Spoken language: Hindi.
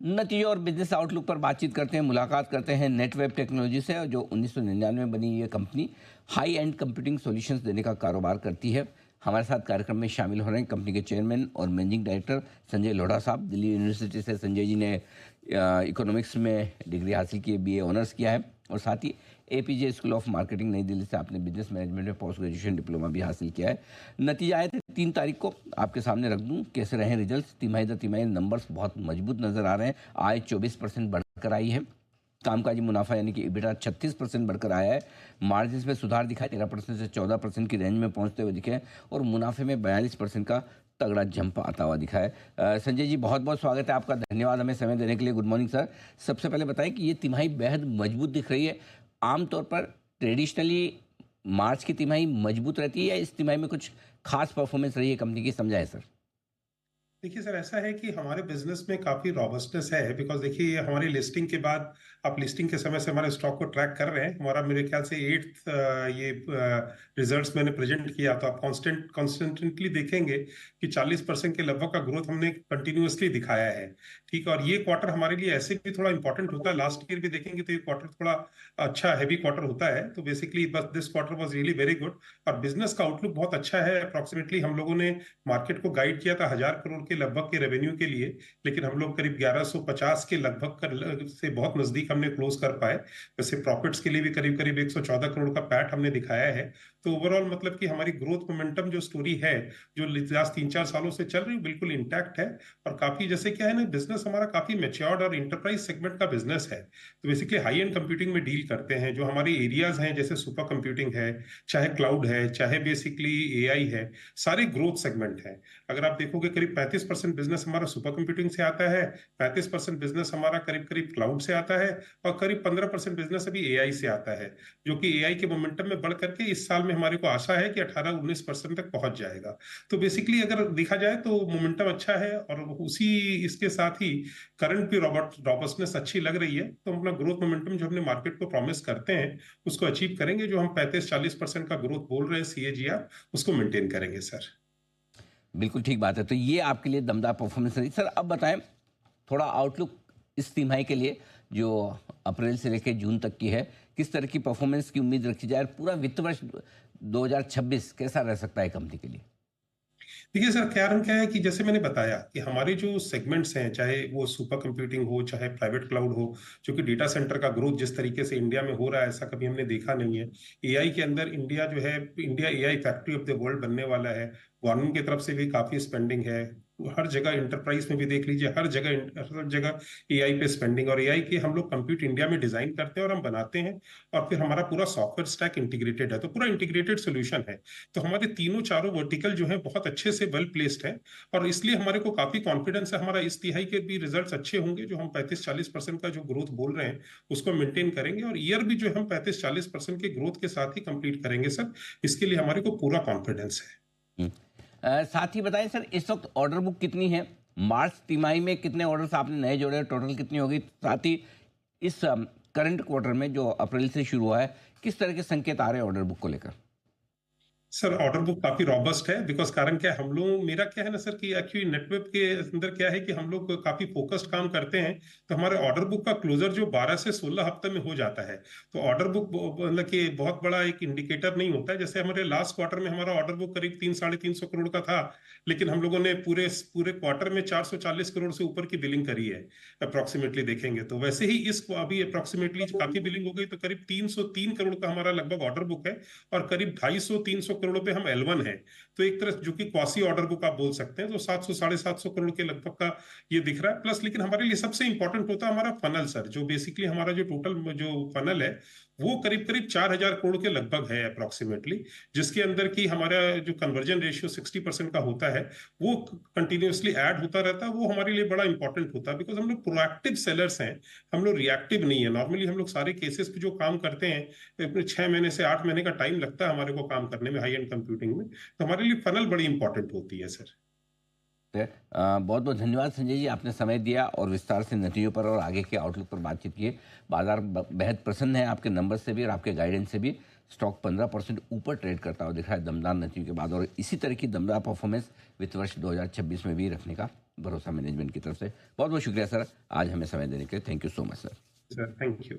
नतीजों और बिजनेस आउटलुक पर बातचीत करते हैं, मुलाकात करते हैं नेटवेब टेक्नोलॉजी से, जो 1999 में बनी ये company high and computing solutions देने का कारोबार करती है। हमारे साथ कार्यक्रम में शामिल हो रहे हैं कंपनी के चेयरमैन और मैनेजिंग डायरेक्टर संजय लोढ़ा साहब। दिल्ली यूनिवर्सिटी से संजय जी ने इकोनॉमिक्स में डिग्री हासिल की है, बीए ऑनर्स किया है, और साथ ही एपीजे स्कूल ऑफ मार्केटिंग नई दिल्ली से आपने बिजनेस मैनेजमेंट में पोस्ट ग्रेजुएशन डिप्लोमा भी हासिल किया है। नतीजा आए थे 3 तारीख को, आपके सामने रख दूं कैसे रहे रिजल्ट्स। तिमाही दर तिमाही नंबर्स बहुत मजबूत नजर आ रहे हैं। आय 24% बढ़कर आई है, कामकाजी मुनाफा यानी कि EBITDA 36% बढ़कर आया है, मार्जिन में सुधार दिखा है, 13% से 14% की रेंज में पहुंचते हुए दिखे हैं, और मुनाफे में 42% का तगड़ा जंप आता हुआ दिखा है। संजय जी, बहुत बहुत स्वागत है आपका, धन्यवाद हमें समय देने के लिए। Good morning sir. सबसे पहले बताएं कि ये तिमाही बेहद मजबूत दिख रही है। आमतौर पर ट्रेडिशनली मार्च की तिमाही मजबूत रहती है या इस तिमाही में कुछ खास परफॉर्मेंस रही है कंपनी की, समझाएं सर। देखिए सर, ऐसा है कि हमारे बिजनेस में काफी रॉबस्टनेस है। बिकॉज देखिए, ये हमारी लिस्टिंग के बाद, आप लिस्टिंग के समय से हमारे स्टॉक को ट्रैक कर रहे हैं। हमारा मेरे ख्याल से 8th ये रिजल्ट्स मैंने प्रेजेंट किया, तो आप कॉन्स्टेंटली देखेंगे कि 40% के लगभग का ग्रोथ हमने कंटिन्यूअसली दिखाया है। ठीक है, और ये क्वार्टर हमारे लिए ऐसे भी थोड़ा इंपॉर्टेंट होता है। लास्ट ईयर भी देखेंगे तो ये क्वार्टर थोड़ा अच्छा हैवी क्वार्टर होता है। तो बेसिकली बस this quarter was really very good, और बिजनेस का आउटलुक बहुत अच्छा है। अप्रोक्सीमेटली हम लोगों ने मार्केट को गाइड किया था 1000 करोड़ के लगभग के रेवेन्यू के लिए, लेकिन हम लोग करीब 1150 के लगभग से बहुत नजदीक हमने क्लोज कर पाए। वैसे प्रॉफिट्स के लिए भी करीब करीब 114 करोड़ का पैट हमने दिखाया है। तो ओवरऑल मतलब कि हमारी ग्रोथ मोमेंटम जो स्टोरी है, जो लास्ट 3-4 सालों से चल रही, बिल्कुल इंटैक्ट है। और काफी जैसे क्या है ना, बिजनेस हमारा काफी मेच्योर्ड और इंटरप्राइज सेगमेंट का बिजनेस है। तो बेसिकली हाई एंड कंप्यूटिंग में डील करते हैं। जो हमारे एरियाज हैं, जैसे सुपर कंप्यूटिंग है, चाहे क्लाउड है, चाहे बेसिकली एआई है, सारे ग्रोथ सेगमेंट है। अगर आप देखोगे करीब 35% बिजनेस हमारा सुपर कंप्यूटिंग से आता है, 35% बिजनेस हमारा करीब करीब क्लाउड से आता है, और करीब 15% बिजनेस अभी एआई से आता है, जो कि एआई के मोमेंटम में बढ़ करके इस साल में हमारे को आशा है कि 18-19% तक पहुंच जाएगा। तो बेसिकली अगर देखा जाए तो मोमेंटम अच्छा है, और उसी इसके साथ ही करंट भी रॉबस्टनेस अच्छी लग रही है। तो हम अपना ग्रोथ मोमेंटम जो हमने मार्केट को प्रॉमिस करते हैं उसको अचीव करेंगे। जो हम 35-40% का ग्रोथ बोल रहे हैं CAGR, उसको मेंटेन करेंगे सर। बिल्कुल ठीक बात है। तो ये आपके लिए दमदार परफॉर्मेंस रही। सर अब बताएं थोड़ा आउटलुक इस तिमाही के लिए, जो अप्रैल से लेकर जून तक की है, किस तरह की परफॉर्मेंस की उम्मीद रखी जाए, और पूरा वित्त वर्ष 2026 कैसा रह सकता है कंपनी के लिए। देखिए सर, कारण क्या है कि जैसे मैंने बताया कि हमारे जो सेगमेंट्स हैं, चाहे वो सुपर कंप्यूटिंग हो, चाहे प्राइवेट क्लाउड हो, जो कि डेटा सेंटर का ग्रोथ जिस तरीके से इंडिया में हो रहा है, ऐसा कभी हमने देखा नहीं है। एआई के अंदर इंडिया जो है, India AI factory of the world बनने वाला है। गवर्नमेंट की तरफ से भी काफी स्पेंडिंग है। हर जगह इंटरप्राइज में भी देख लीजिए, हर जगह एआई पे स्पेंडिंग। और एआई के हम लोग कंप्यूट इंडिया में डिजाइन करते हैं और हम बनाते हैं, और फिर हमारा पूरा सॉफ्टवेयर स्टैक इंटीग्रेटेड है। तो पूरा इंटीग्रेटेड सोल्यूशन है। तो हमारे तीनों चारों वर्टिकल जो है बहुत अच्छे से वेल प्लेस्ड है, और इसलिए हमारे को काफी कॉन्फिडेंस है। हमारा इस तिहाई के भी रिजल्ट्स अच्छे होंगे। जो हम 35-40% का जो ग्रोथ बोल रहे हैं उसको मेंटेन करेंगे, और ईयर भी जो हम 35-40% के ग्रोथ के साथ ही कंप्लीट करेंगे सर। इसके लिए हमारे को पूरा कॉन्फिडेंस है। हम्म। साथ ही बताएं सर, इस वक्त ऑर्डर बुक कितनी है, मार्च तिमाही में कितने ऑर्डर्स आपने नए जोड़े, टोटल कितनी होगी, साथ ही इस करंट क्वार्टर में जो अप्रैल से शुरू हुआ है, किस तरह के संकेत आ रहे हैं ऑर्डर बुक को लेकर। सर, ऑर्डर बुक काफी रॉबस्ट है। बिकॉज कारण क्या है, हम लोग, मेरा क्या है ना सर, कि एक्चुअली नेटवर्क के अंदर क्या है कि हम लोग काफी फोकस्ड काम करते हैं। तो हमारे ऑर्डर बुक का क्लोजर जो 12 से 16 हफ्ते में हो जाता है। तो ऑर्डर बुक मतलब कि बहुत बड़ा एक इंडिकेटर नहीं होता है। जैसे हमारे लास्ट क्वार्टर में हमारा ऑर्डर बुक करीब 300-350 करोड़ का था, लेकिन हम लोगों ने पूरे पूरे क्वार्टर में 440 करोड़ से ऊपर की बिलिंग करी है। अप्रोक्सीमेटली देखेंगे तो वैसे ही इस अभी अप्रोक्सीमेटली काफी बिलिंग हो गई, तो करीब 303 करोड़ का हमारा लगभग ऑर्डर बुक है, और करीब 250-300 करोड़ पे हम L1 है। तो एक तरह जो कि क्वासी ऑर्डर बुक आप बोल सकते हैं। तो 700-750 करोड़ के लगभग का ये दिख रहा है प्लस। लेकिन हमारे लिए सबसे इंपॉर्टेंट होता है हमारा फनल सर, जो बेसिकली हमारा जो टोटल जो फनल है वो करीब करीब 4000 करोड़ के लगभग है अप्रोक्सीमेटली, जिसके अंदर की हमारा जो कन्वर्जन रेशियो 60% का होता है, वो कंटिन्यूअसली ऐड होता रहता है। वो हमारे लिए बड़ा इंपॉर्टेंट होता है, बिकॉज हम लोग प्रोएक्टिव सेलर्स हैं। हम लोग रिएक्टिव नहीं है। नॉर्मली हम लोग सारे केसेस पे जो काम करते हैं, 6 महीने से 8 महीने का टाइम लगता है हमारे को काम करने में हाई एंड कंप्यूटिंग में। तो हमारे लिए फनल बड़ी इंपॉर्टेंट होती है सर। बहुत बहुत धन्यवाद संजय जी, आपने समय दिया और विस्तार से नतीजों पर और आगे के आउटलुक पर बातचीत की। बाजार बेहद प्रसन्न है आपके नंबर से भी और आपके गाइडेंस से भी। स्टॉक 15% ऊपर ट्रेड करता हुआ दिख रहा है दमदार नतीजों के बाद, और इसी तरह की दमदार परफॉर्मेंस वित्त वर्ष 2026 में भी रखने का भरोसा मैनेजमेंट की तरफ से। बहुत बहुत शुक्रिया सर, आज हमें समय देने के लिए। Thank you so much sir. Sir thank you.